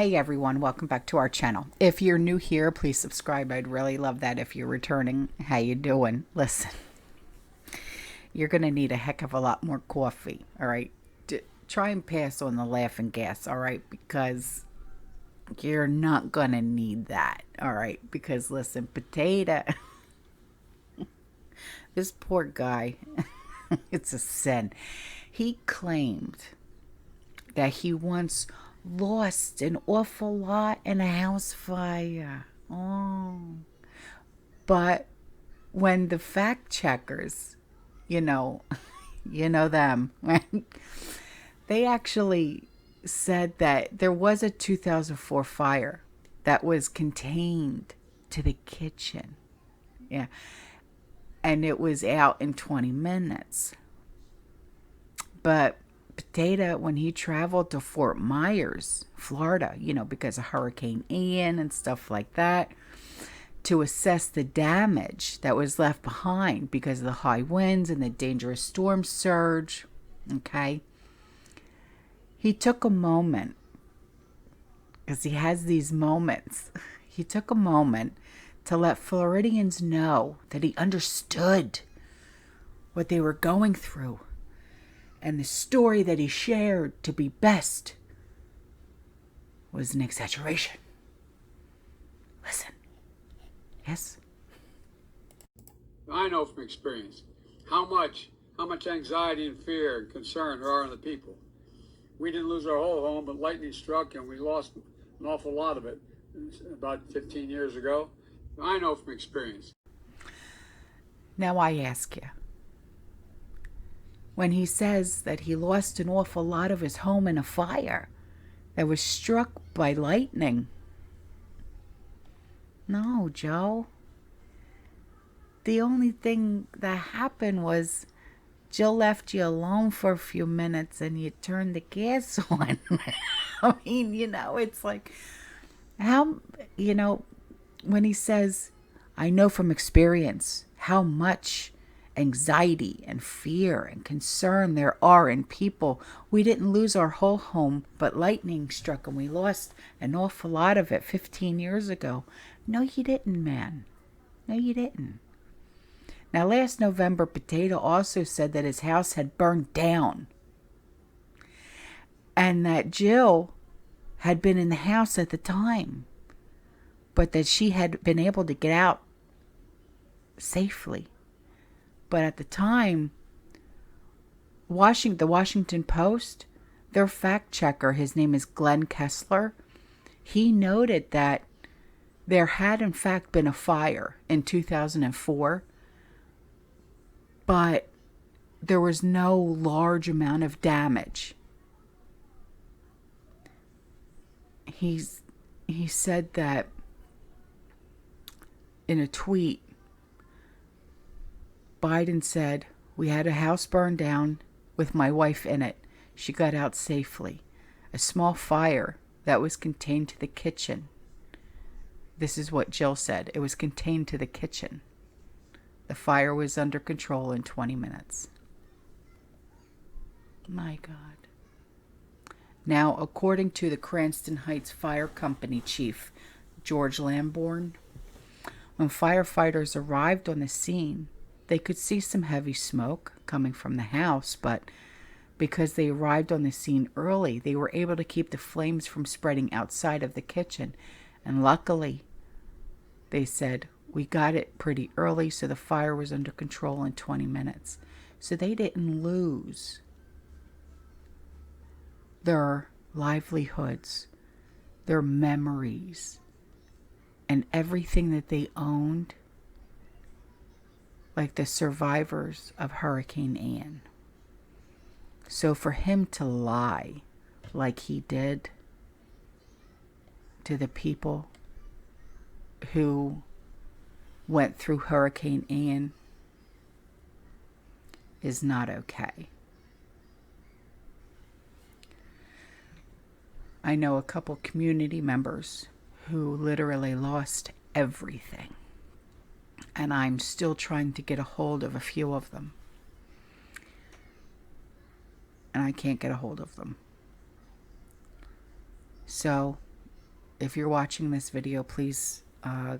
Hey everyone, welcome back to our channel. If you're new here, please subscribe. I'd really love that. If you're returning, how you doing? Listen, you're gonna need a heck of a lot more coffee, all right? Try and pass on the laughing gas, all right? Because you're not gonna need that, all right? Because listen, Potato, this poor guy, it's a sin. He claimed that he once lost an awful lot in a house fire. Oh. But when the fact checkers, you know, you know them, they actually said that there was a 2004 fire that was contained to the kitchen. Yeah. And it was out in 20 minutes. But Potato, when he traveled to Fort Myers, Florida, you know, because of Hurricane Ian and stuff like that, to assess the damage that was left behind because of the high winds and the dangerous storm surge, okay, he took a moment, because he has these moments, he took a moment to let Floridians know that he understood what they were going through. And the story that he shared to be best was an exaggeration. Listen. Yes? I know from experience how much anxiety and fear and concern there are in the people. We didn't lose our whole home, but lightning struck and we lost an awful lot of it about 15 years ago. I know from experience. Now I ask you, when he says that he lost an awful lot of his home in a fire that was struck by lightning. No, Joe. The only thing that happened was Jill left you alone for a few minutes and you turned the gas on. I mean, you know, it's like, how, you know, when he says, I know from experience how much anxiety and fear and concern there are in people. We didn't lose our whole home, but lightning struck and we lost an awful lot of it 15 years ago. No, you didn't, man. No, you didn't. Now, last November, Potato also said that his house had burned down and that Jill had been in the house at the time, but that she had been able to get out safely. But at the time, the Washington Post, their fact checker, his name is Glenn Kessler, he noted that there had in fact been a fire in 2004, but there was no large amount of damage. He said that in a tweet, Biden said, we had a house burned down with my wife in it. She got out safely. A small fire that was contained to the kitchen. This is what Jill said. It was contained to the kitchen. The fire was under control in 20 minutes. My God. Now, according to the Cranston Heights Fire Company chief, George Lamborn, when firefighters arrived on the scene, they could see some heavy smoke coming from the house, but because they arrived on the scene early, they were able to keep the flames from spreading outside of the kitchen. And luckily, they said, we got it pretty early, so the fire was under control in 20 minutes. So they didn't lose their livelihoods, their memories, and everything that they owned, like the survivors of Hurricane Ian. So for him to lie like he did to the people who went through Hurricane Ian is not okay. I know a couple community members who literally lost everything. And I'm still trying to get a hold of a few of them. And I can't get a hold of them. So if you're watching this video, please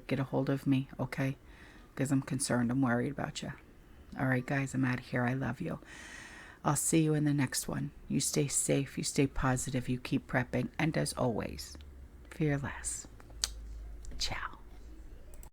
get a hold of me, okay? Because I'm concerned. I'm worried about you. All right, guys, I'm out of here. I love you. I'll see you in the next one. You stay safe. You stay positive. You keep prepping. And as always, fear less. Ciao.